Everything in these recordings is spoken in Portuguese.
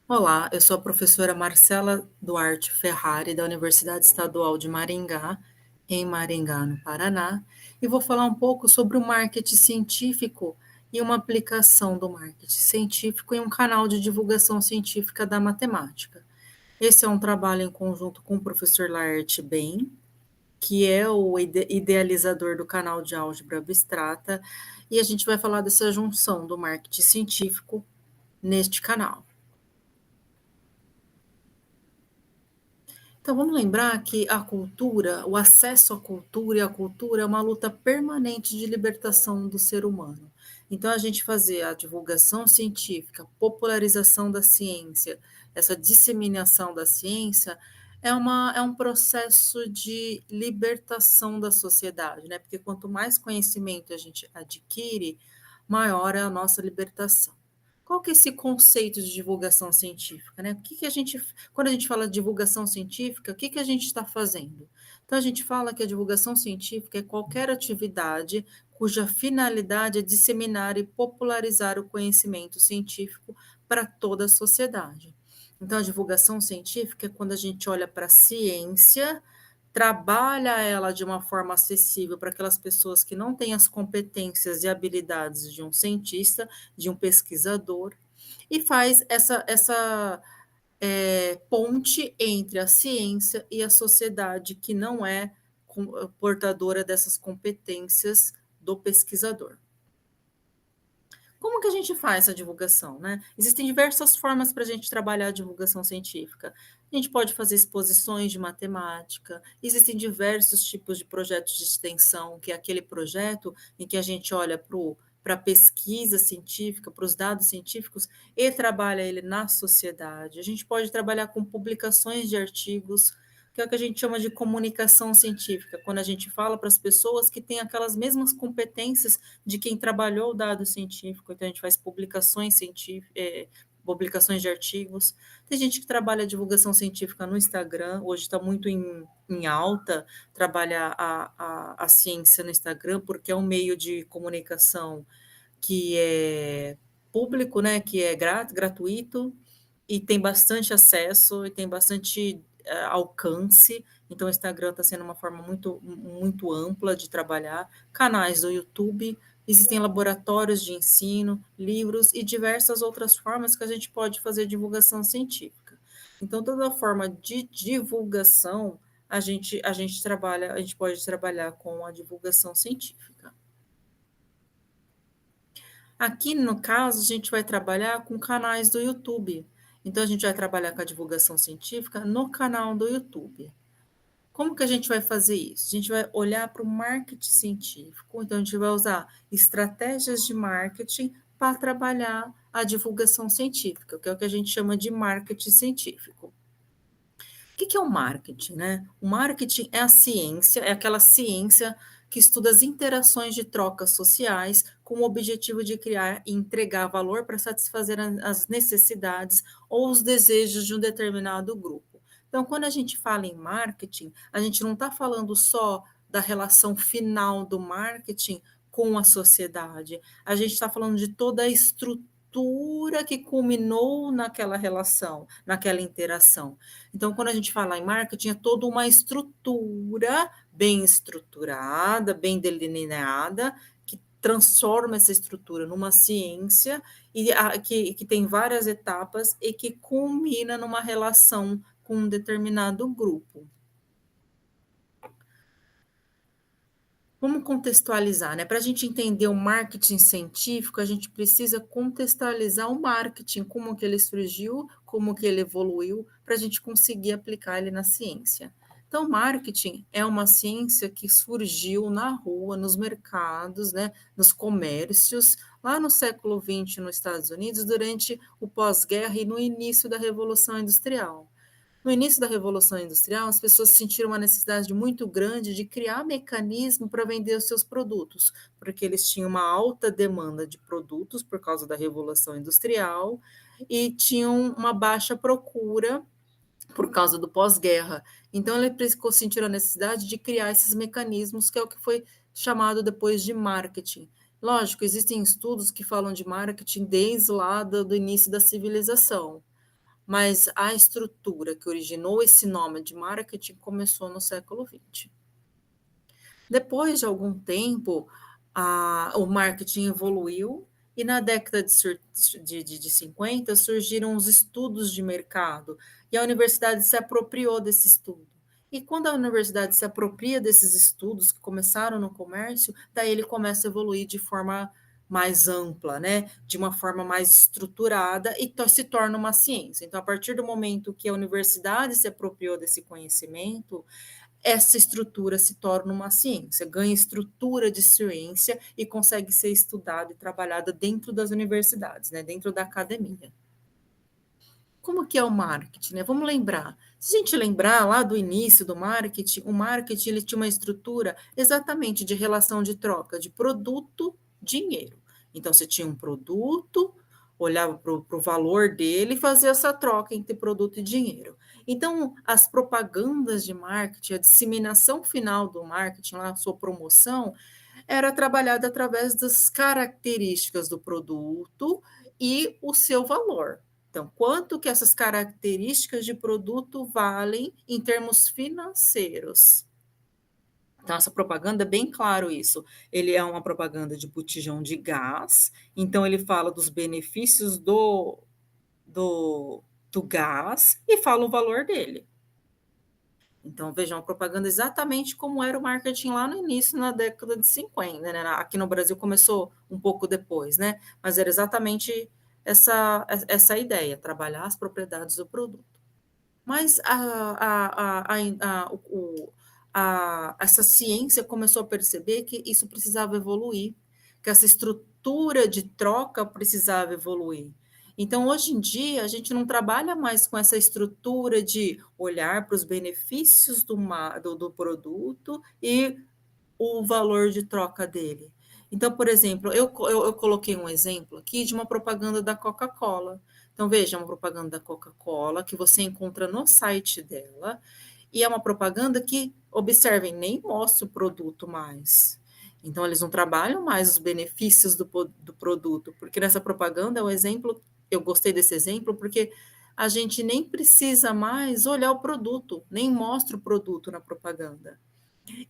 Olá, eu sou a professora Marcela Duarte Ferrari, da Universidade Estadual de Maringá, em Maringá, no Paraná, e vou falar um pouco sobre o marketing científico e uma aplicação do marketing científico em um canal de divulgação científica da matemática. Esse é um trabalho em conjunto com o professor Laerte Ben, que é o idealizador do canal de álgebra abstrata, e a gente vai falar dessa junção do marketing científico neste canal. Então vamos lembrar que a cultura, o acesso à cultura e a cultura é uma luta permanente de libertação do ser humano. Então a gente fazer a divulgação científica, popularização da ciência, essa disseminação da ciência é um processo de libertação da sociedade, né? Porque quanto mais conhecimento a gente adquire, maior é a nossa libertação. Qual que é esse conceito de divulgação científica, né? O que que a gente, quando a gente fala de divulgação científica, o que que a gente está fazendo? Então, a gente fala que a divulgação científica é qualquer atividade cuja finalidade é disseminar e popularizar o conhecimento científico para toda a sociedade. Então, a divulgação científica é quando a gente olha para a ciência, trabalha ela de uma forma acessível para aquelas pessoas que não têm as competências e habilidades de um cientista, de um pesquisador, e faz essa ponte entre a ciência e a sociedade que não é portadora dessas competências do pesquisador. Como que a gente faz essa divulgação, né? Existem diversas formas para a gente trabalhar a divulgação científica. A gente pode fazer exposições de matemática, existem diversos tipos de projetos de extensão, que é aquele projeto em que a gente olha para a pesquisa científica, para os dados científicos, e trabalha ele na sociedade. A gente pode trabalhar com publicações de artigos, que é o que a gente chama de comunicação científica, quando a gente fala para as pessoas que têm aquelas mesmas competências de quem trabalhou o dado científico, então a gente faz publicações científicas, publicações de artigos. Tem gente que trabalha a divulgação científica no Instagram, hoje está muito em alta trabalhar a ciência no Instagram, porque é um meio de comunicação que é público, né, que é gratuito, e tem bastante acesso, e tem bastante alcance, então o Instagram está sendo uma forma muito ampla de trabalhar, canais do YouTube, existem laboratórios de ensino, livros e diversas outras formas que a gente pode fazer divulgação científica. Então, toda forma de divulgação, a gente pode trabalhar com a divulgação científica. Aqui, no caso, a gente vai trabalhar com canais do YouTube. Então, a gente vai trabalhar com a divulgação científica no canal do YouTube. Como que a gente vai fazer isso? A gente vai olhar para o marketing científico, então a gente vai usar estratégias de marketing para trabalhar a divulgação científica, que é o que a gente chama de marketing científico. O que é o marketing, né? O marketing é a ciência, é aquela ciência que estuda as interações de trocas sociais com o objetivo de criar e entregar valor para satisfazer as necessidades ou os desejos de um determinado grupo. Então, quando a gente fala em marketing, a gente não está falando só da relação final do marketing com a sociedade, a gente está falando de toda a estrutura que culminou naquela relação, naquela interação. Então, quando a gente fala em marketing, é toda uma estrutura bem estruturada, bem delineada, que transforma essa estrutura numa ciência e que tem várias etapas e que culmina numa relação com um determinado grupo. Vamos contextualizar, né? Para a gente entender o marketing científico, a gente precisa contextualizar o marketing, como que ele surgiu, como que ele evoluiu, para a gente conseguir aplicar ele na ciência. Então, marketing é uma ciência que surgiu na rua, nos mercados, né, nos comércios, lá no século XX nos Estados Unidos, durante o pós-guerra e no início da Revolução Industrial. No início da Revolução Industrial, as pessoas sentiram uma necessidade muito grande de criar mecanismo para vender os seus produtos, porque eles tinham uma alta demanda de produtos por causa da Revolução Industrial e tinham uma baixa procura por causa do pós-guerra. Então, eles sentiram a necessidade de criar esses mecanismos, que é o que foi chamado depois de marketing. Lógico, existem estudos que falam de marketing desde lá do início da civilização, mas a estrutura que originou esse nome de marketing começou no século XX. Depois de algum tempo, o marketing evoluiu e na década de 50 surgiram os estudos de mercado e a universidade se apropriou desse estudo. E quando a universidade se apropria desses estudos que começaram no comércio, daí ele começa a evoluir de forma mais ampla, né? De uma forma mais estruturada e se torna uma ciência. Então, a partir do momento que a universidade se apropriou desse conhecimento, essa estrutura se torna uma ciência, ganha estrutura de ciência e consegue ser estudada e trabalhada dentro das universidades, né, dentro da academia. Como que é o marketing, né? Vamos lembrar. Se a gente lembrar lá do início do marketing, o marketing ele tinha uma estrutura exatamente de relação de troca de produto, dinheiro. Então, você tinha um produto, olhava para o valor dele e fazia essa troca entre produto e dinheiro. Então, as propagandas de marketing, a disseminação final do marketing, lá, a sua promoção, era trabalhada através das características do produto e o seu valor. Então, quanto que essas características de produto valem em termos financeiros? Então, essa propaganda é bem claro isso. Ele é uma propaganda de botijão de gás, então ele fala dos benefícios do, do gás e fala o valor dele. Então, vejam, a propaganda exatamente como era o marketing lá no início, na década de 50, né? Aqui no Brasil começou um pouco depois, né? Mas era exatamente essa ideia, trabalhar as propriedades do produto. Mas essa ciência começou a perceber que isso precisava evoluir, que essa estrutura de troca precisava evoluir. Então, hoje em dia, a gente não trabalha mais com essa estrutura de olhar para os benefícios do produto e o valor de troca dele. Então, por exemplo, eu coloquei um exemplo aqui de uma propaganda da Coca-Cola. Então, veja, é uma propaganda da Coca-Cola que você encontra no site dela, e é uma propaganda que, observem, nem mostra o produto mais. Então, eles não trabalham mais os benefícios do produto, porque nessa propaganda é um exemplo, eu gostei desse exemplo, porque a gente nem precisa mais olhar o produto, nem mostra o produto na propaganda.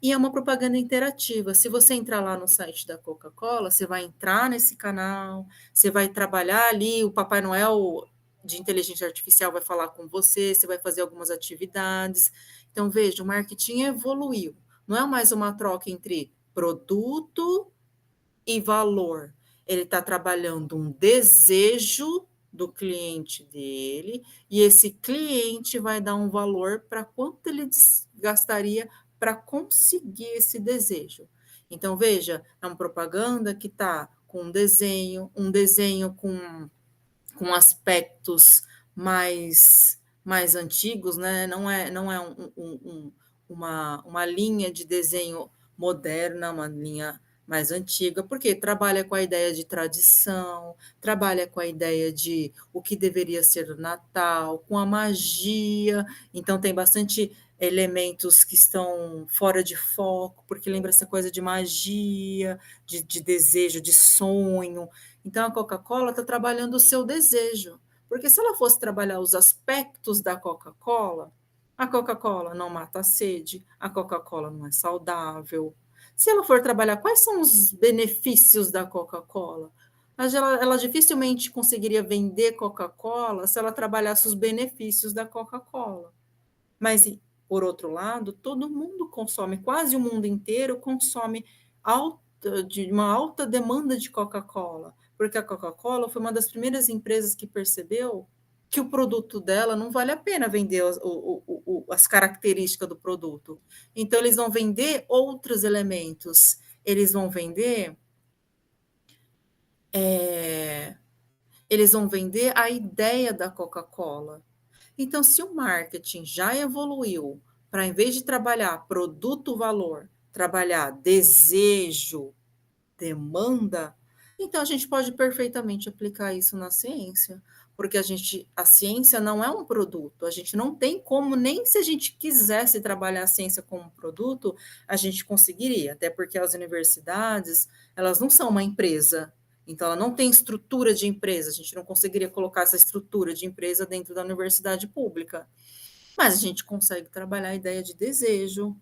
E é uma propaganda interativa. Se você entrar lá no site da Coca-Cola, você vai entrar nesse canal, você vai trabalhar ali, o Papai Noel de inteligência artificial vai falar com você, você vai fazer algumas atividades. Então, veja, o marketing evoluiu. Não é mais uma troca entre produto e valor. Ele está trabalhando um desejo do cliente dele, e esse cliente vai dar um valor para quanto ele gastaria para conseguir esse desejo. Então, veja, é uma propaganda que está com um desenho com aspectos mais antigos, né? Não é uma linha de desenho moderna, uma linha mais antiga, porque trabalha com a ideia de tradição, trabalha com a ideia de o que deveria ser o Natal, com a magia, então tem bastante elementos que estão fora de foco, porque lembra essa coisa de magia, de desejo, de sonho. Então, a Coca-Cola está trabalhando o seu desejo, porque se ela fosse trabalhar os aspectos da Coca-Cola, a Coca-Cola não mata a sede, a Coca-Cola não é saudável. Se ela for trabalhar quais são os benefícios da Coca-Cola, ela dificilmente conseguiria vender Coca-Cola se ela trabalhasse os benefícios da Coca-Cola. Mas, por outro lado, todo mundo consome, quase o mundo inteiro consome de uma alta demanda de Coca-Cola, porque a Coca-Cola foi uma das primeiras empresas que percebeu que o produto dela não vale a pena vender as características do produto. Então, eles vão vender outros elementos. Eles vão vender, é, eles vão vender a ideia da Coca-Cola. Então, se o marketing já evoluiu para, em vez de trabalhar produto-valor, trabalhar desejo, demanda, então a gente pode perfeitamente aplicar isso na ciência, porque a ciência não é um produto, a gente não tem como, nem se a gente quisesse trabalhar a ciência como produto, a gente conseguiria, até porque as universidades, elas não são uma empresa Então, ela não tem estrutura de empresa, a gente não conseguiria colocar essa estrutura de empresa dentro da universidade pública, mas a gente consegue trabalhar a ideia de desejo. O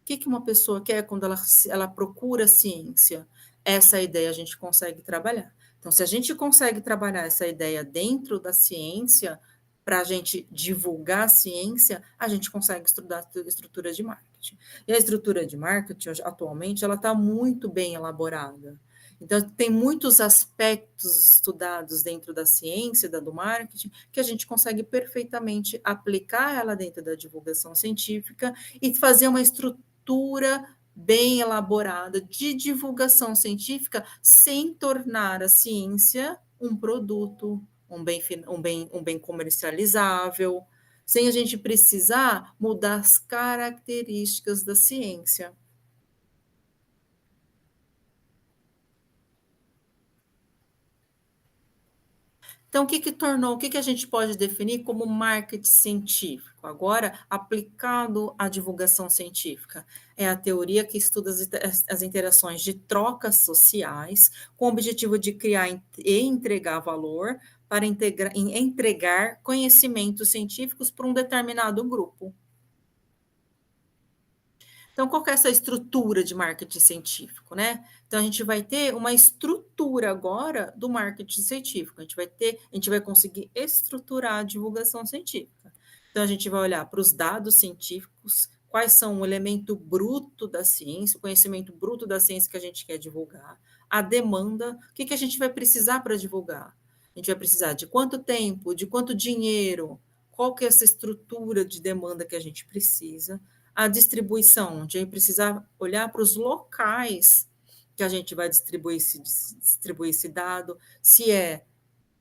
que que uma pessoa quer quando ela procura ciência? Essa ideia a gente consegue trabalhar. Então, se a gente consegue trabalhar essa ideia dentro da ciência, para a gente divulgar a ciência, a gente consegue estudar estrutura de marketing. E a estrutura de marketing, atualmente, ela está muito bem elaborada. Então, tem muitos aspectos estudados dentro da ciência, do marketing, que a gente consegue perfeitamente aplicar ela dentro da divulgação científica e fazer uma estrutura bem elaborada de divulgação científica sem tornar a ciência um produto, um bem comercializável, sem a gente precisar mudar as características da ciência. Então, o que que a gente pode definir como marketing científico? Agora, aplicado à divulgação científica. É a teoria que estuda as interações de trocas sociais com o objetivo de criar e entregar valor para entregar conhecimentos científicos para um determinado grupo. Então, qual que é essa estrutura de marketing científico, né? Então, a gente vai ter uma estrutura agora do marketing científico. A gente vai conseguir estruturar a divulgação científica. Então, a gente vai olhar para os dados científicos, quais são o elemento bruto da ciência, o conhecimento bruto da ciência que a gente quer divulgar, a demanda, o que que a gente vai precisar para divulgar? A gente vai precisar de quanto tempo, de quanto dinheiro, qual que é essa estrutura de demanda que a gente precisa, a distribuição, a gente precisar olhar para os locais que a gente vai distribuir esse dado, se é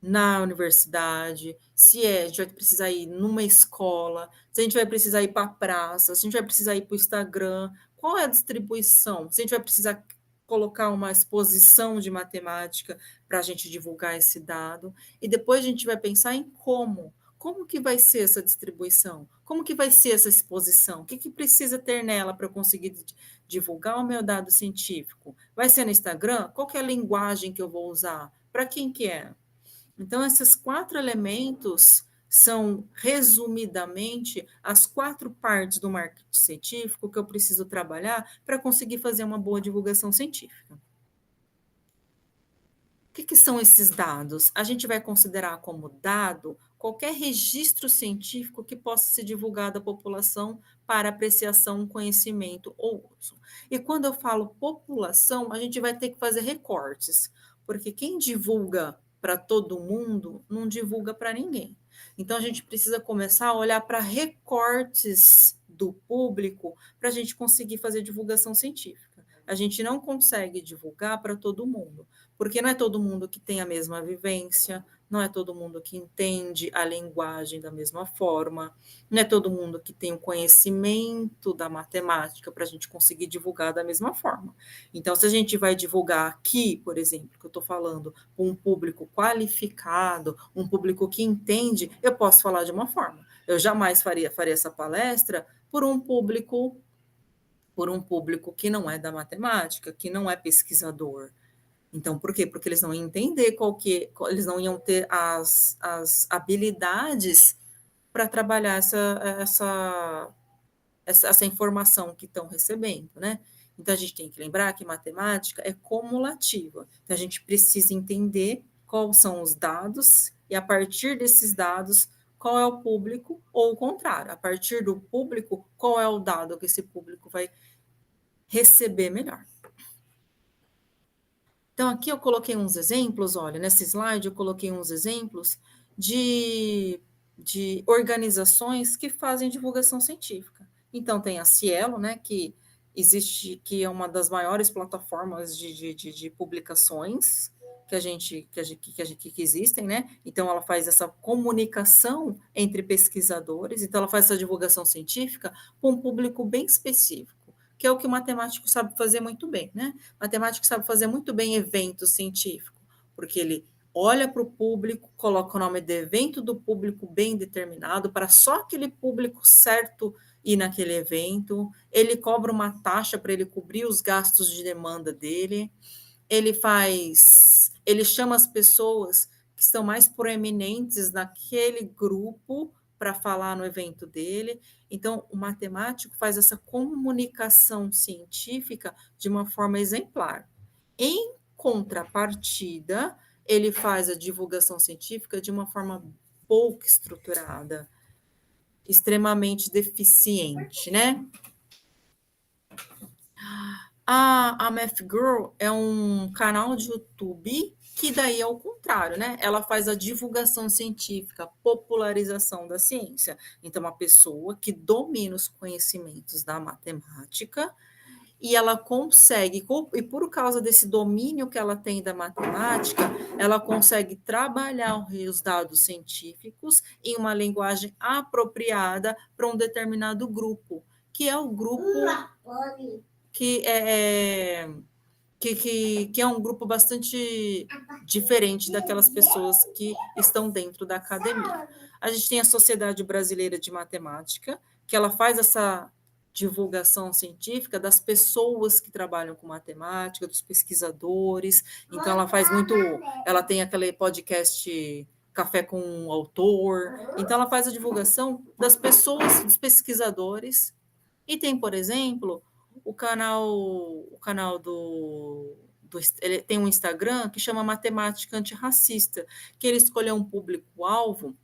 na universidade, se é, a gente vai precisar ir numa escola, se a gente vai precisar ir para a praça, se a gente vai precisar ir para o Instagram, qual é a distribuição? Se a gente vai precisar colocar uma exposição de matemática para a gente divulgar esse dado, e depois a gente vai pensar em como que vai ser essa distribuição? Como que vai ser essa exposição? O que que precisa ter nela para eu conseguir divulgar o meu dado científico? Vai ser no Instagram? Qual que é a linguagem que eu vou usar? Para quem que é? Então, esses 4 elementos são, resumidamente, as 4 partes do marketing científico que eu preciso trabalhar para conseguir fazer uma boa divulgação científica. O que que são esses dados? A gente vai considerar como dado qualquer registro científico que possa ser divulgado à população para apreciação, conhecimento ou uso. E quando eu falo população, a gente vai ter que fazer recortes, porque quem divulga para todo mundo não divulga para ninguém. Então a gente precisa começar a olhar para recortes do público para a gente conseguir fazer divulgação científica. A gente não consegue divulgar para todo mundo, porque não é todo mundo que tem a mesma vivência, não é todo mundo que entende a linguagem da mesma forma, não é todo mundo que tem o conhecimento da matemática para a gente conseguir divulgar da mesma forma. Então, se a gente vai divulgar aqui, por exemplo, que eu estou falando, um público qualificado, um público que entende, eu posso falar de uma forma. Eu jamais faria essa palestra por um público que não é da matemática, que não é pesquisador. Então, por quê? Porque eles não iam entender eles não iam ter as habilidades para trabalhar essa informação que estão recebendo, né? Então, a gente tem que lembrar que matemática é cumulativa. Então, a gente precisa entender quais são os dados e, a partir desses dados, qual é o público, ou o contrário, a partir do público, qual é o dado que esse público vai receber melhor. Então, aqui eu coloquei uns exemplos, olha, nesse slide eu coloquei uns exemplos de organizações que fazem divulgação científica. Então, tem a Cielo, né, que existe, que é uma das maiores plataformas de publicações que existem, né? Então, ela faz essa comunicação entre pesquisadores, então, ela faz essa divulgação científica com um público bem específico, que é o que o matemático sabe fazer muito bem, né? O matemático sabe fazer muito bem evento científico, porque ele olha para o público, coloca o nome do evento do público bem determinado, para só aquele público certo ir naquele evento, ele cobra uma taxa para ele cobrir os gastos de demanda dele, ele faz Ele chama as pessoas que estão mais proeminentes naquele grupo para falar no evento dele. Então, o matemático faz essa comunicação científica de uma forma exemplar. Em contrapartida, ele faz a divulgação científica de uma forma pouco estruturada, extremamente deficiente, né? A Math Girl é um canal de YouTube que daí é o contrário, né? Ela faz a divulgação científica, popularização da ciência. Então, uma pessoa que domina os conhecimentos da matemática e ela consegue, e por causa desse domínio que ela tem da matemática, ela consegue trabalhar os dados científicos em uma linguagem apropriada para um determinado grupo, que é o grupo que que é um grupo bastante diferente daquelas pessoas que estão dentro da academia. A gente tem a Sociedade Brasileira de Matemática, que ela faz essa divulgação científica das pessoas que trabalham com matemática, dos pesquisadores. Então ela faz muito, ela tem aquele podcast Café com o Autor. Então ela faz a divulgação das pessoas, dos pesquisadores. E tem, por exemplo, o canal ele tem um Instagram que chama Matemática Antirracista, que ele escolheu um público-alvo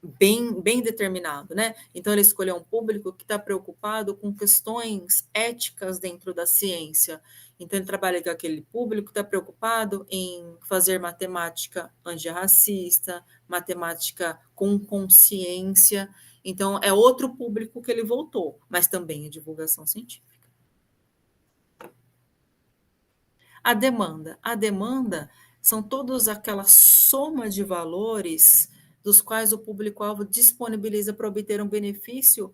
bem determinado, né? Então, ele escolheu um público que está preocupado com questões éticas dentro da ciência. Então, ele trabalha com aquele público que está preocupado em fazer matemática antirracista, matemática com consciência. Então, é outro público que ele voltou, mas também é divulgação científica. A demanda são todos aquela soma de valores dos quais o público-alvo disponibiliza para obter um benefício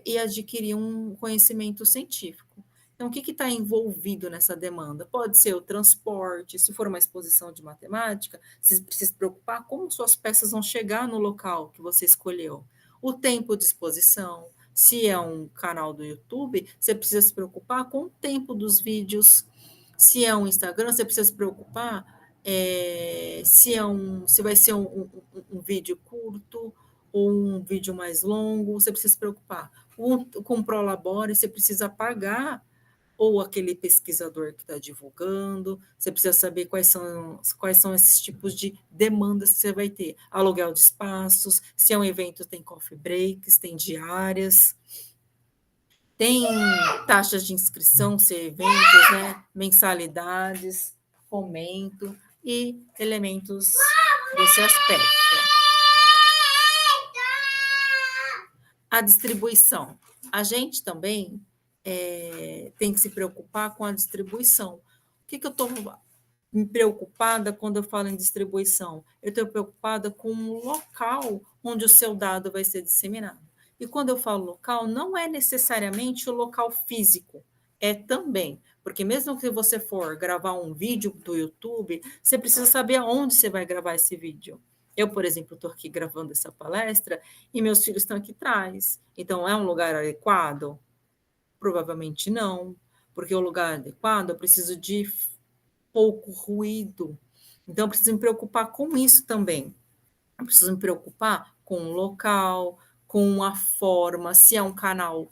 e adquirir um conhecimento científico. Então, o que está envolvido nessa demanda? Pode ser o transporte, se for uma exposição de matemática, você precisa se preocupar como suas peças vão chegar no local que você escolheu. O tempo de exposição, se é um canal do YouTube, você precisa se preocupar com o tempo dos vídeos. Se é um Instagram, você precisa se preocupar se vai ser um vídeo curto ou um vídeo mais longo, você precisa se preocupar. Com o Prolabore, você precisa pagar ou aquele pesquisador que está divulgando, você precisa saber quais são esses tipos de demandas que você vai ter. Aluguel de espaços, se é um evento, tem coffee breaks, tem diárias, tem taxas de inscrição, se é eventos, né? Mensalidades, fomento e elementos desse aspecto. A distribuição. A gente também tem que se preocupar com a distribuição. O que eu estou preocupada quando eu falo em distribuição? Eu estou preocupada com o local onde o seu dado vai ser disseminado. E quando eu falo local, não é necessariamente o local físico, é também, porque mesmo que você for gravar um vídeo do YouTube, você precisa saber aonde você vai gravar esse vídeo. Eu, por exemplo, estou aqui gravando essa palestra e meus filhos estão aqui atrás. Então, é um lugar adequado? Provavelmente não, porque o lugar adequado eu preciso de pouco ruído. Então, eu preciso me preocupar com isso também. Eu preciso me preocupar com o local, com a forma, se é um canal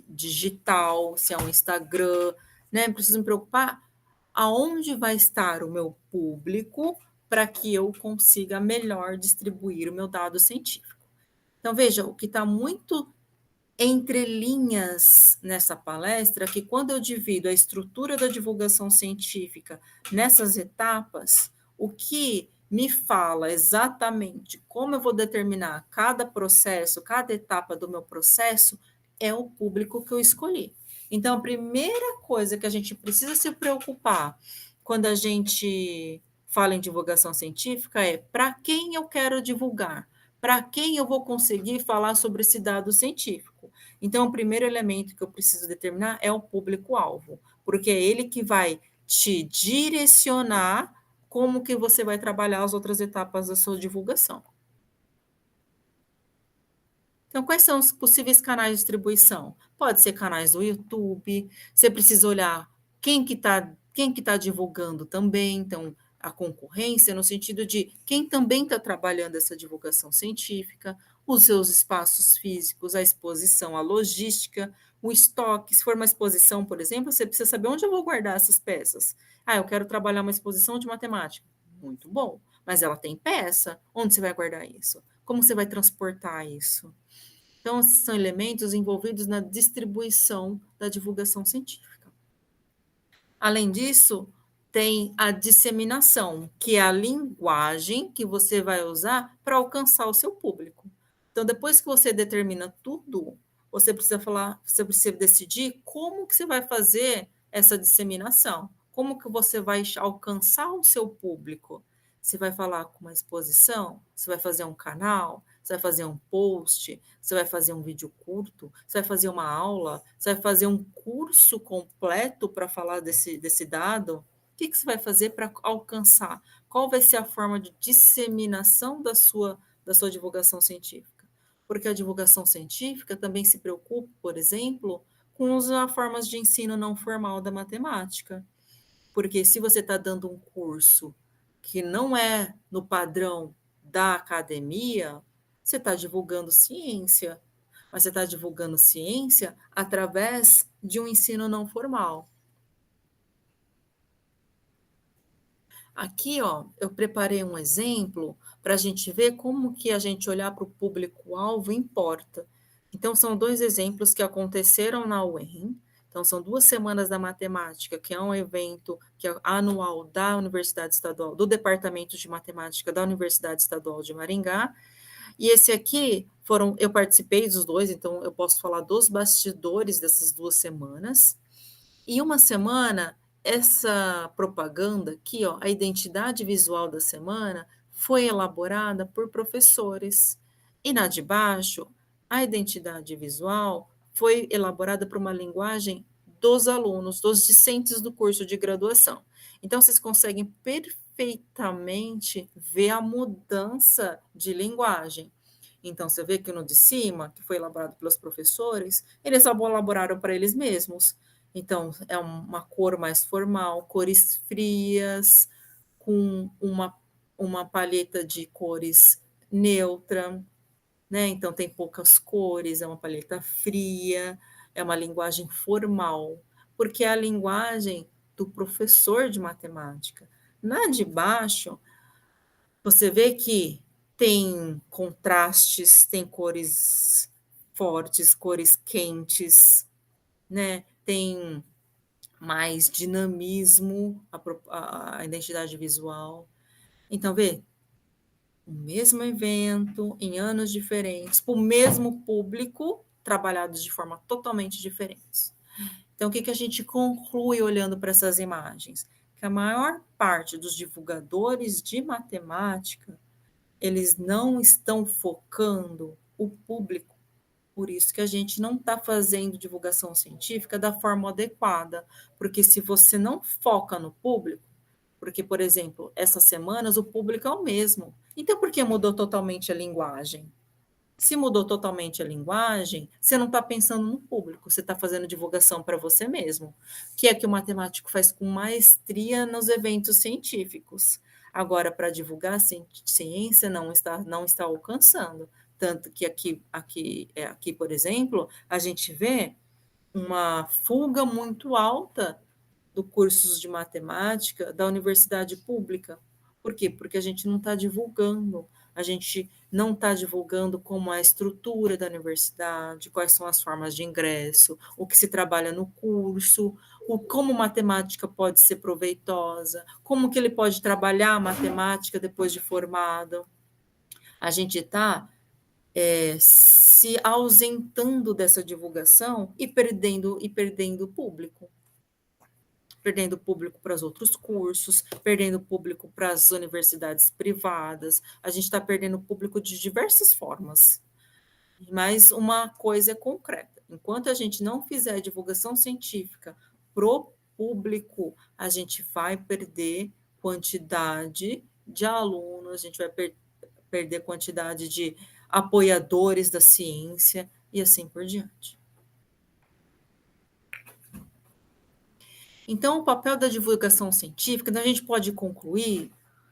digital, se é um Instagram, né? Eu preciso me preocupar aonde vai estar o meu público para que eu consiga melhor distribuir o meu dado científico. Então, veja, o que está muito entre linhas nessa palestra, que quando eu divido a estrutura da divulgação científica nessas etapas, o que me fala exatamente como eu vou determinar cada processo, cada etapa do meu processo, é o público que eu escolhi. Então, a primeira coisa que a gente precisa se preocupar quando a gente fala em divulgação científica é para quem eu quero divulgar, para quem eu vou conseguir falar sobre esse dado científico. Então, o primeiro elemento que eu preciso determinar é o público-alvo, porque é ele que vai te direcionar como que você vai trabalhar as outras etapas da sua divulgação. Então, quais são os possíveis canais de distribuição? Pode ser canais do YouTube, você precisa olhar quem que tá divulgando também, então a concorrência no sentido de quem também está trabalhando essa divulgação científica, os seus espaços físicos, a exposição, a logística, o estoque. Se for uma exposição, por exemplo, você precisa saber onde eu vou guardar essas peças. Ah, eu quero trabalhar uma exposição de matemática. Muito bom, mas ela tem peça. Onde você vai guardar isso? Como você vai transportar isso? Então, esses são elementos envolvidos na distribuição da divulgação científica. Além disso, tem a disseminação, que é a linguagem que você vai usar para alcançar o seu público. Então, depois que você determina tudo, você precisa falar, você precisa decidir como que você vai fazer essa disseminação, como que você vai alcançar o seu público. Você vai falar com uma exposição, você vai fazer um canal, você vai fazer um post, você vai fazer um vídeo curto, você vai fazer uma aula, você vai fazer um curso completo para falar desse dado. O que você vai fazer para alcançar? Qual vai ser a forma de disseminação da sua divulgação científica? Porque a divulgação científica também se preocupa, por exemplo, com as formas de ensino não formal da matemática. Porque se você está dando um curso que não é no padrão da academia, você está divulgando ciência, mas você está divulgando ciência através de um ensino não formal. Aqui, ó, eu preparei um exemplo para a gente ver como que a gente olhar para o público-alvo importa. Então, são dois exemplos que aconteceram na UEM. Então, são 2 semanas da matemática, que é um evento que é anual da Universidade Estadual, do Departamento de Matemática da Universidade Estadual de Maringá. E esse aqui eu participei dos dois, então eu posso falar dos bastidores dessas 2 semanas. E uma semana, essa propaganda aqui, ó, a identidade visual da semana, foi elaborada por professores. E na de baixo, a identidade visual foi elaborada por uma linguagem dos alunos, dos discentes do curso de graduação. Então, vocês conseguem perfeitamente ver a mudança de linguagem. Então, você vê que no de cima, que foi elaborado pelos professores, eles elaboraram para eles mesmos. Então, é uma cor mais formal, cores frias, com uma paleta de cores neutra, né? Então, tem poucas cores, é uma paleta fria, é uma linguagem formal, porque é a linguagem do professor de matemática. Na de baixo, você vê que tem contrastes, tem cores fortes, cores quentes, né? Tem mais dinamismo, a identidade visual. Então, vê, o mesmo evento, em anos diferentes, para o mesmo público, trabalhados de forma totalmente diferentes. Então, o que a gente conclui olhando para essas imagens? Que a maior parte dos divulgadores de matemática, eles não estão focando o público. Por isso que a gente não está fazendo divulgação científica da forma adequada, porque se você não foca no público, porque, por exemplo, essas semanas o público é o mesmo. Então, por que mudou totalmente a linguagem? Se mudou totalmente a linguagem, você não está pensando no público, você está fazendo divulgação para você mesmo, que é que o matemático faz com maestria nos eventos científicos. Agora, para divulgar a ciência, não está alcançando. Tanto que aqui, por exemplo, a gente vê uma fuga muito alta do cursos de matemática da universidade pública. Por quê? Porque a gente não está divulgando, a gente não está divulgando como é a estrutura da universidade, quais são as formas de ingresso, o que se trabalha no curso, como matemática pode ser proveitosa, como que ele pode trabalhar a matemática depois de formado. A gente está se ausentando dessa divulgação e perdendo público. Perdendo público para os outros cursos, perdendo público para as universidades privadas, a gente está perdendo público de diversas formas. Mas uma coisa é concreta: enquanto a gente não fizer divulgação científica pro público, a gente vai perder quantidade de alunos, a gente vai perder quantidade de apoiadores da ciência e assim por diante. Então, o papel da divulgação científica, então a gente pode concluir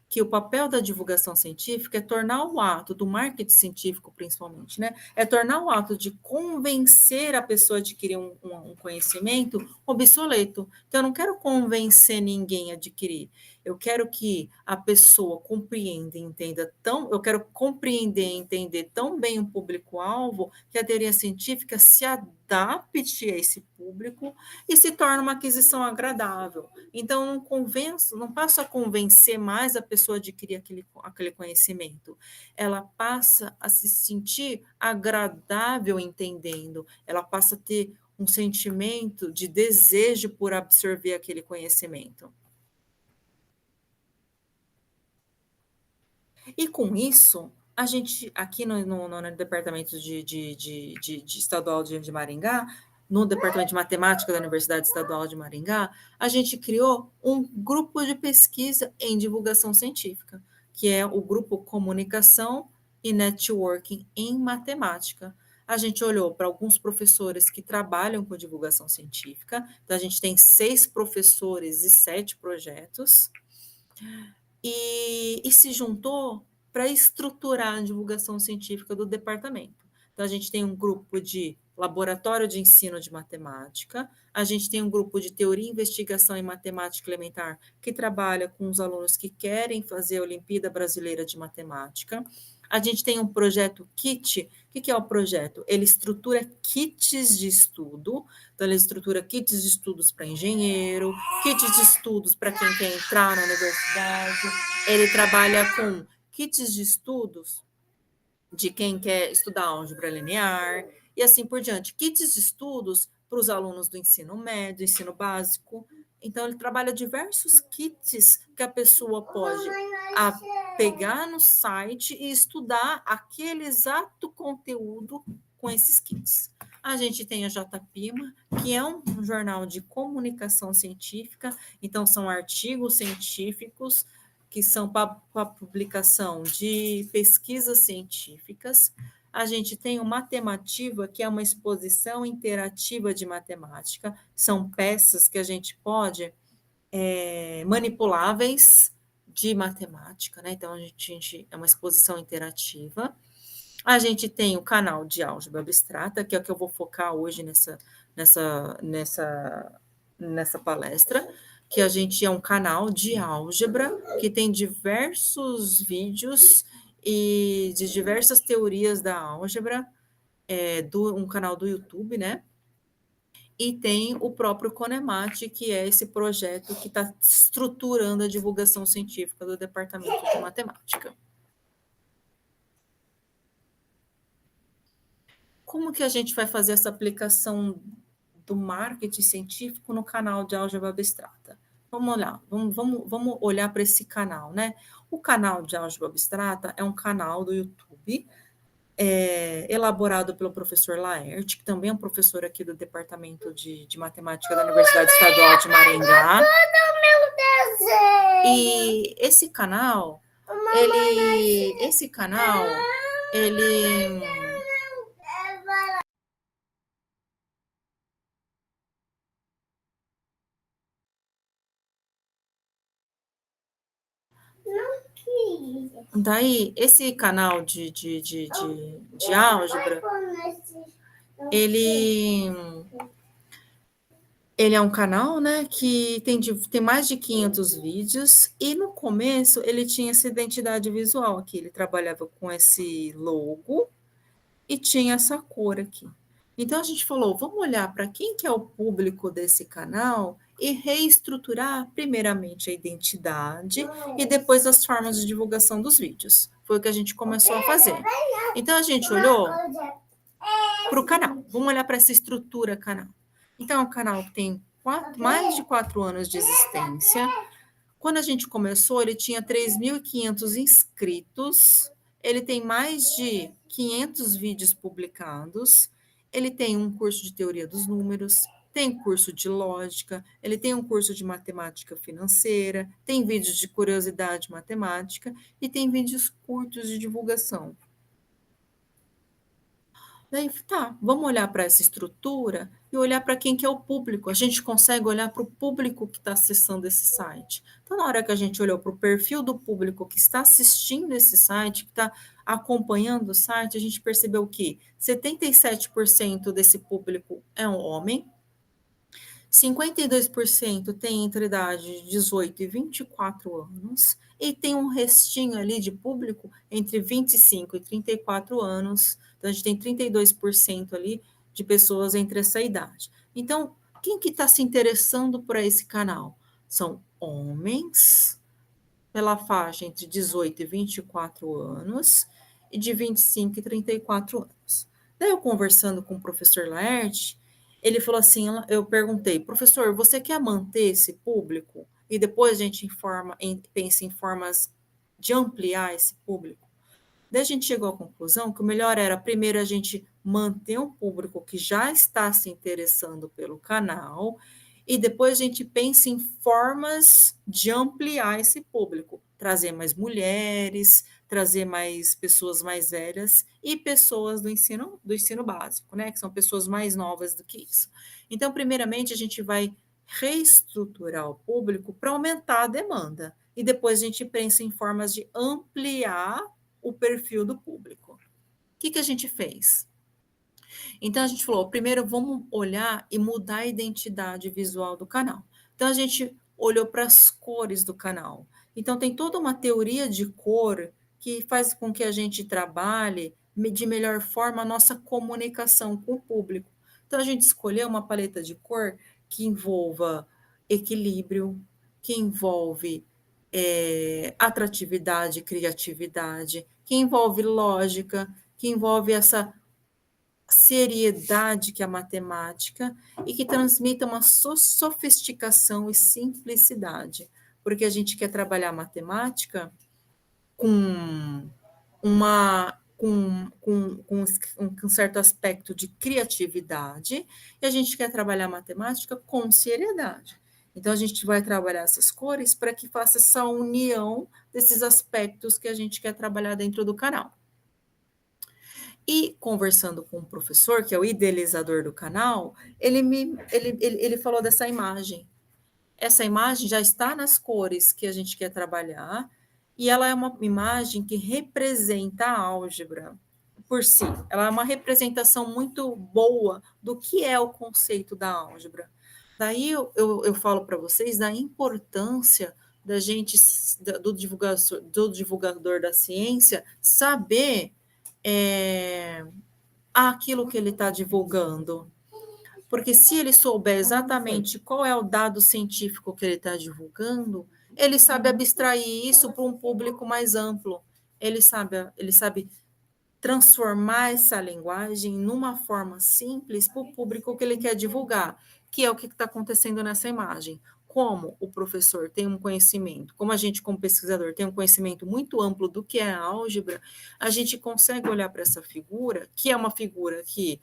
que o papel da divulgação científica é tornar o ato do marketing científico, principalmente, né? É tornar o ato de convencer a pessoa a adquirir um conhecimento obsoleto. Então, eu não quero convencer ninguém a adquirir. Eu quero que a pessoa compreenda e entenda eu quero compreender e entender tão bem o público-alvo que a teoria científica se adapte a esse público e se torna uma aquisição agradável. Então, não convenço, não passo a convencer mais a pessoa a adquirir aquele conhecimento. Ela passa a se sentir agradável entendendo, ela passa a ter um sentimento de desejo por absorver aquele conhecimento. E com isso, a gente, aqui no departamento de estadual de Maringá, no departamento de matemática da Universidade Estadual de Maringá, a gente criou um grupo de pesquisa em divulgação científica, que é o grupo Comunicação e Networking em Matemática. A gente olhou para alguns professores que trabalham com divulgação científica, então a gente tem 6 professores e 7 projetos, e se juntou para estruturar a divulgação científica do departamento. Então, a gente tem um grupo de laboratório de ensino de matemática, a gente tem um grupo de teoria e investigação em matemática elementar, que trabalha com os alunos que querem fazer a Olimpíada Brasileira de Matemática. A gente tem um projeto KIT. O que é o projeto? Ele estrutura kits de estudo, então ele estrutura kits de estudos para engenheiro, kits de estudos para quem quer entrar na universidade, ele trabalha com kits de estudos de quem quer estudar álgebra linear e assim por diante. Kits de estudos para os alunos do ensino médio, ensino básico. Então, ele trabalha diversos kits que a pessoa pode pegar no site e estudar aquele exato conteúdo com esses kits. A gente tem a JPIMA, que é um jornal de comunicação científica, então são artigos científicos que são para publicação de pesquisas científicas. A gente tem o Matemativa, que é uma exposição interativa de matemática. São peças que a gente pode manipuláveis de matemática, né? Então, a gente é uma exposição interativa. A gente tem o canal de álgebra abstrata, que é o que eu vou focar hoje nessa palestra, que a gente é um canal de álgebra que tem diversos vídeos e de diversas teorias da álgebra, um canal do YouTube, né? E tem o próprio Conemate, que é esse projeto que está estruturando a divulgação científica do Departamento de Matemática. Como que a gente vai fazer essa aplicação do marketing científico no canal de álgebra abstrata? Vamos olhar, vamos olhar para esse canal, né? O canal de álgebra abstrata é um canal do YouTube, elaborado pelo professor Laerte, que também é um professor aqui do Departamento de Matemática da Universidade Estadual de Maringá. E esse canal, ele daí, esse canal de álgebra, ele é um canal, né, que tem mais de 500 vídeos, e no começo ele tinha essa identidade visual aqui, ele trabalhava com esse logo e tinha essa cor aqui. Então a gente falou, vamos olhar para quem que é o público desse canal e reestruturar primeiramente a identidade e depois as formas de divulgação dos vídeos. Foi o que a gente começou a fazer. Então a gente olhou para o canal, vamos olhar para essa estrutura canal. Então é um canal que tem mais de 4 anos de existência. Quando a gente começou, ele tinha 3.500 inscritos, ele tem mais de 500 vídeos publicados, ele tem um curso de teoria dos números, tem curso de lógica, ele tem um curso de matemática financeira, tem vídeos de curiosidade matemática e tem vídeos curtos de divulgação. Daí, tá, vamos olhar para essa estrutura e olhar para quem que é o público. A gente consegue olhar para o público que está acessando esse site. Então, na hora que a gente olhou para o perfil do público que está assistindo esse site, que está acompanhando o site, a gente percebeu que 77% desse público é um homem, 52% tem entre idade de 18 e 24 anos, e tem um restinho ali de público entre 25 e 34 anos. Então, a gente tem 32% ali de pessoas entre essa idade. Então, quem que está se interessando por esse canal? São homens, pela faixa entre 18 e 24 anos, e de 25 e 34 anos. Daí eu conversando com o professor Laerte, ele falou assim, eu perguntei, professor, você quer manter esse público? E depois a gente pensa em formas de ampliar esse público? Daí a gente chegou à conclusão que o melhor era, primeiro, a gente manter um público que já está se interessando pelo canal, e depois a gente pensa em formas de ampliar esse público, trazer mais mulheres, trazer mais pessoas mais velhas e pessoas do ensino básico, né, que são pessoas mais novas do que isso. Então, primeiramente, a gente vai reestruturar o público para aumentar a demanda, e depois a gente pensa em formas de ampliar o perfil do público. O que, que a gente fez? Então a gente falou, primeiro vamos olhar e mudar a identidade visual do canal. Então a gente olhou para as cores do canal. Então tem toda uma teoria de cor que faz com que a gente trabalhe de melhor forma a nossa comunicação com o público. Então a gente escolheu uma paleta de cor que envolva equilíbrio, que envolve atratividade, criatividade, que envolve lógica, que envolve essa seriedade que é a matemática e que transmita uma sofisticação e simplicidade, porque a gente quer trabalhar matemática com um certo aspecto de criatividade, e a gente quer trabalhar matemática com seriedade. Então, a gente vai trabalhar essas cores para que faça essa união desses aspectos que a gente quer trabalhar dentro do canal. E conversando com o professor, que é o idealizador do canal, ele falou dessa imagem. Essa imagem já está nas cores que a gente quer trabalhar, e ela é uma imagem que representa a álgebra por si. Ela é uma representação muito boa do que é o conceito da álgebra. Daí eu falo para vocês da importância da gente, do divulgador da ciência, saber é, aquilo que ele está divulgando. Porque se ele souber exatamente qual é o dado científico que ele está divulgando, ele sabe abstrair isso para um público mais amplo. Ele sabe transformar essa linguagem numa forma simples para o público que ele quer divulgar, que é o que está acontecendo nessa imagem. Como o professor tem um conhecimento, como a gente, como pesquisador, tem um conhecimento muito amplo do que é a álgebra, a gente consegue olhar para essa figura, que é uma figura que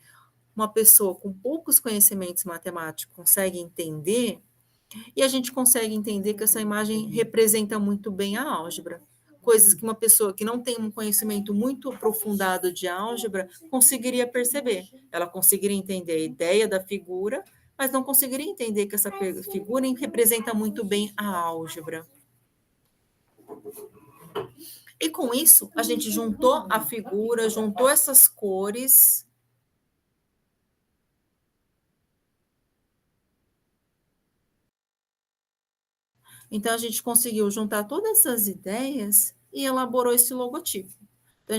uma pessoa com poucos conhecimentos matemáticos consegue entender, e a gente consegue entender que essa imagem representa muito bem a álgebra. Coisas que uma pessoa que não tem um conhecimento muito aprofundado de álgebra conseguiria perceber. Ela conseguiria entender a ideia da figura, mas não conseguiria entender que essa figura representa muito bem a álgebra. E com isso, a gente juntou a figura, juntou essas cores. Então, a gente conseguiu juntar todas essas ideias e elaborou esse logotipo. Então,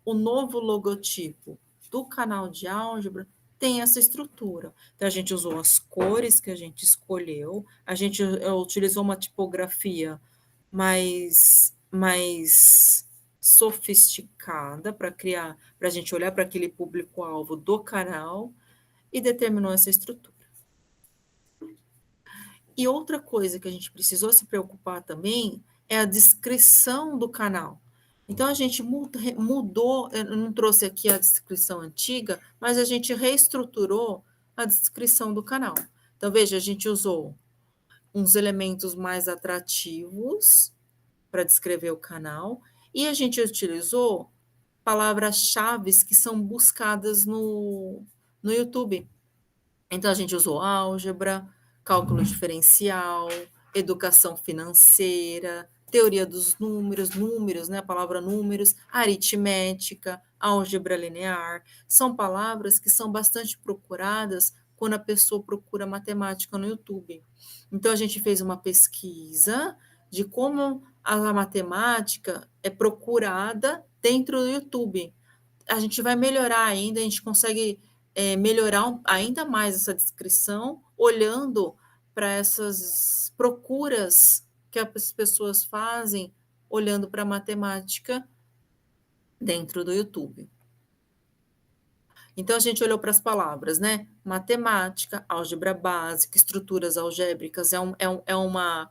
o novo logotipo do canal de álgebra tem essa estrutura. Então, a gente usou as cores que a gente escolheu, a gente utilizou uma tipografia mais sofisticada para a gente olhar para aquele público-alvo do canal e determinou essa estrutura. E outra coisa que a gente precisou se preocupar também é a descrição do canal. Então, a gente mudou, eu não trouxe aqui a descrição antiga, mas a gente reestruturou a descrição do canal. Então, veja, a gente usou uns elementos mais atrativos para descrever o canal, e a gente utilizou palavras-chaves que são buscadas no YouTube. Então, a gente usou álgebra, cálculo diferencial, educação financeira, teoria dos números, né? A palavra números, aritmética, álgebra linear. São palavras que são bastante procuradas quando a pessoa procura matemática no YouTube. Então, a gente fez uma pesquisa de como a matemática é procurada dentro do YouTube. A gente vai melhorar ainda, a gente consegue melhorar ainda mais essa descrição, olhando para essas procuras que as pessoas fazem, olhando para a matemática dentro do YouTube. Então, a gente olhou para as palavras, né? Matemática, álgebra básica, estruturas algébricas, é uma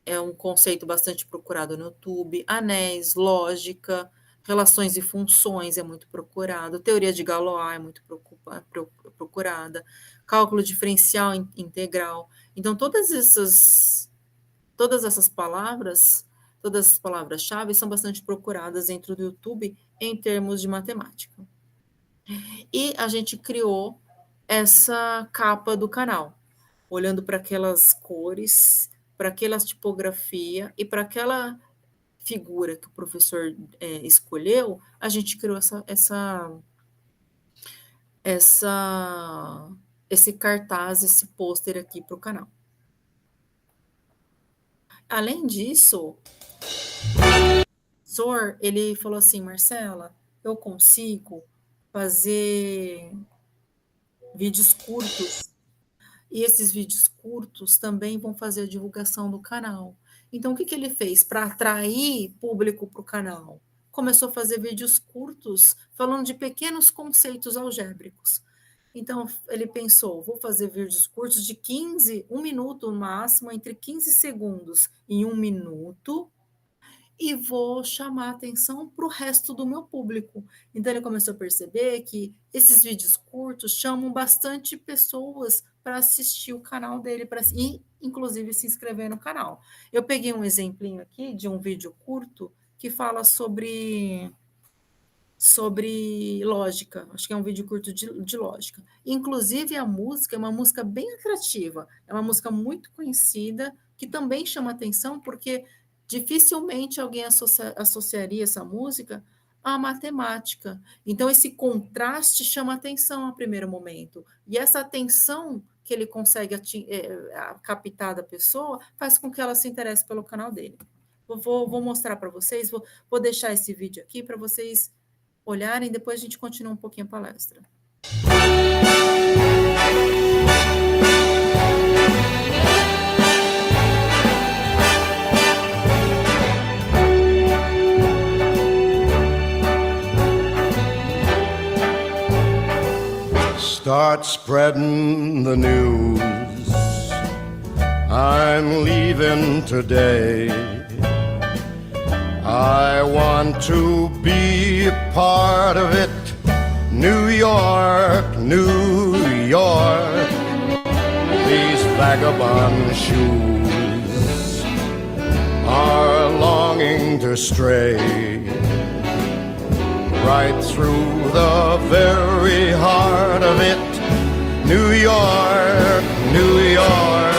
é um conceito bastante procurado no YouTube, anéis, lógica, relações e funções é muito procurado, teoria de Galois é muito procurada, cálculo diferencial integral. Então, todas essas palavras, todas as palavras-chave são bastante procuradas dentro do YouTube em termos de matemática. E a gente criou essa capa do canal, olhando para aquelas cores, para aquela tipografia e para aquela figura que o professor escolheu, a gente criou esse cartaz, esse pôster aqui para o canal. Além disso, o professor, ele falou assim, Marcela, eu consigo fazer vídeos curtos, e esses vídeos curtos também vão fazer a divulgação do canal. Então, o que ele fez para atrair público para o canal? Começou a fazer vídeos curtos falando de pequenos conceitos algébricos. Então, ele pensou, vou fazer vídeos curtos de 1 minuto no máximo, entre 15 segundos e 1 minuto, e vou chamar a atenção para o resto do meu público. Então, ele começou a perceber que esses vídeos curtos chamam bastante pessoas para assistir o canal dele, e inclusive se inscrever no canal. Eu peguei um exemplinho aqui de um vídeo curto que fala sobre lógica, acho que é um vídeo curto de lógica. Inclusive, a música é uma música bem atrativa, é uma música muito conhecida, que também chama atenção, porque dificilmente alguém associaria essa música à matemática. Então, esse contraste chama atenção a primeiro momento. E essa atenção que ele consegue captar da pessoa faz com que ela se interesse pelo canal dele. Vou mostrar para vocês, vou deixar esse vídeo aqui para vocês olharem, depois a gente continua um pouquinho a palestra. Start spreading the news. I'm leaving today. I want to be a part of it. New York, New York. These vagabond shoes are longing to stray right through the very heart of it. New York, New York.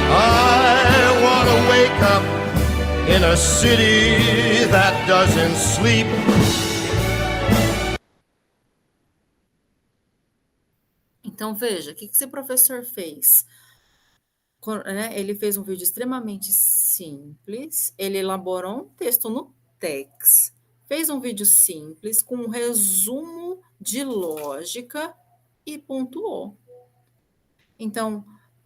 I want to wake up in a city that doesn't sleep. Então, veja, o que esse professor fez? Ele fez um vídeo extremamente simples, ele elaborou um texto no Tex, fez um vídeo simples com um resumo de lógica e pontuou. Então,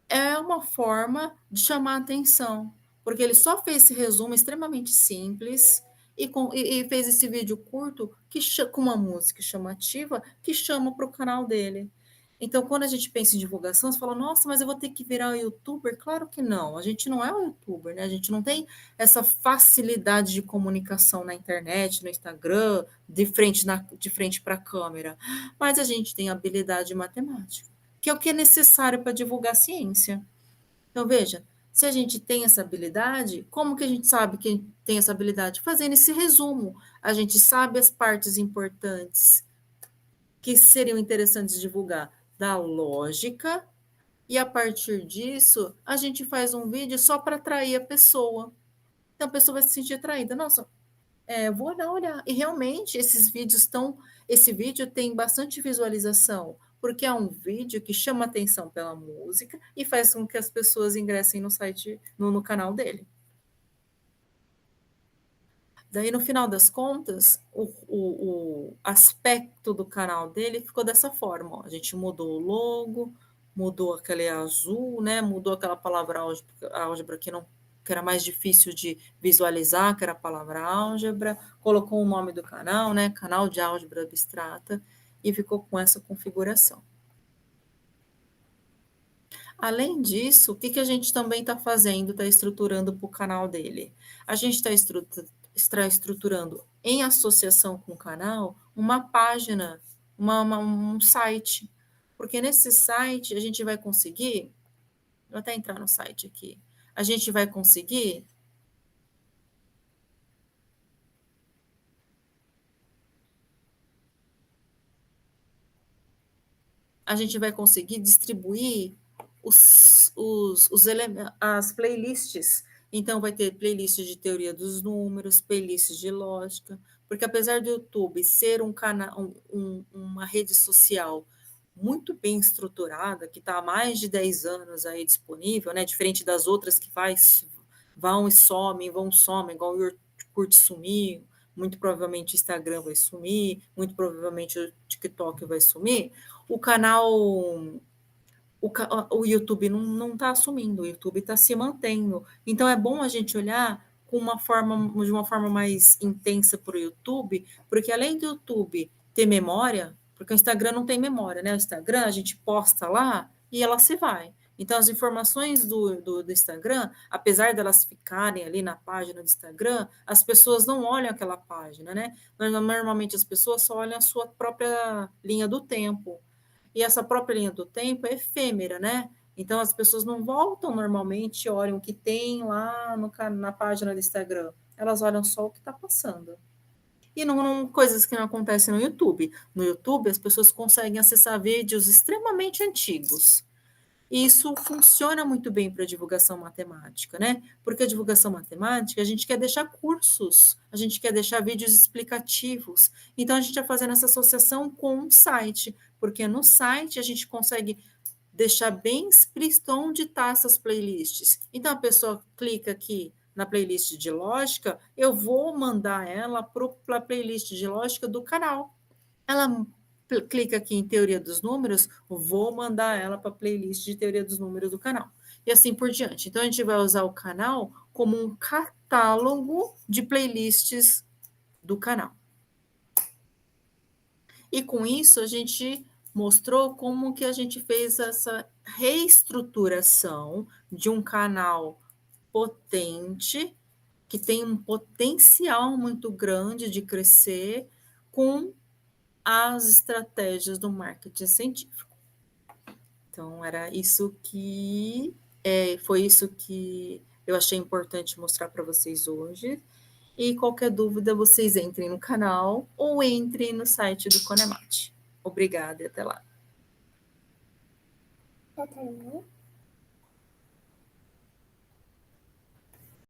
é uma forma de chamar a atenção, porque ele só fez esse resumo extremamente simples e fez esse vídeo curto com uma música chamativa que chama para o canal dele. Então, quando a gente pensa em divulgação, você fala, nossa, mas eu vou ter que virar youtuber? Claro que não, a gente não é um youtuber, né? A gente não tem essa facilidade de comunicação na internet, no Instagram, de frente para a câmera, mas a gente tem habilidade matemática, que é o que é necessário para divulgar a ciência. Então, veja, Se a gente tem essa habilidade, como que a gente sabe que tem essa habilidade? Fazendo esse resumo. A gente sabe as partes importantes que seriam interessantes divulgar da lógica, e a partir disso, a gente faz um vídeo só para atrair a pessoa. Então a pessoa vai se sentir atraída. Nossa, vou olhar. E realmente esse vídeo tem bastante visualização, porque é um vídeo que chama atenção pela música e faz com que as pessoas ingressem no site, no canal dele. Daí, no final das contas, o aspecto do canal dele ficou dessa forma. Ó. A gente mudou o logo, mudou aquele azul, né? Mudou aquela palavra álgebra que era mais difícil de visualizar, que era a palavra álgebra, colocou o nome do canal, né? Canal de álgebra abstrata, e ficou com essa configuração. Além disso, o que a gente também está fazendo, está estruturando para o canal dele? A gente está estruturando em associação com o canal uma página, um site, porque nesse site a gente vai conseguir, vou até entrar no site aqui, a gente vai conseguir distribuir as playlists. Então, vai ter playlist de teoria dos números, playlists de lógica, porque apesar do YouTube ser um canal, uma rede social muito bem estruturada, que está há mais de 10 anos aí disponível, né? Diferente das outras que vão e somem, igual o Orkut sumir, muito provavelmente o Instagram vai sumir, muito provavelmente o TikTok vai sumir, o canal, o YouTube não está assumindo, o YouTube está se mantendo. Então é bom a gente olhar de uma forma mais intensa para o YouTube, porque além do YouTube ter memória, porque o Instagram não tem memória, né? O Instagram a gente posta lá e ela se vai. Então, as informações do Instagram, apesar delas ficarem ali na página do Instagram, as pessoas não olham aquela página, né? Normalmente as pessoas só olham a sua própria linha do tempo. E essa própria linha do tempo é efêmera, né? Então as pessoas não voltam normalmente, olham o que tem lá na página do Instagram. Elas olham só o que está passando. E coisas que não acontecem no YouTube. No YouTube, as pessoas conseguem acessar vídeos extremamente antigos. E isso funciona muito bem para a divulgação matemática, né? Porque a divulgação matemática, a gente quer deixar cursos, a gente quer deixar vídeos explicativos. Então, a gente está fazendo essa associação com um site, porque no site a gente consegue deixar bem explícito onde estão essas playlists. Então, a pessoa clica aqui na playlist de lógica, eu vou mandar ela para a playlist de lógica do canal. Ela clica aqui em teoria dos números, vou mandar ela para a playlist de teoria dos números do canal. E assim por diante. Então, a gente vai usar o canal como um catálogo de playlists do canal. E com isso, a gente mostrou como que a gente fez essa reestruturação de um canal potente, que tem um potencial muito grande de crescer, com as estratégias do marketing científico. Então, foi isso que eu achei importante mostrar para vocês hoje. E qualquer dúvida, vocês entrem no canal ou entrem no site do Conemate. Obrigada e até lá. Já terminou?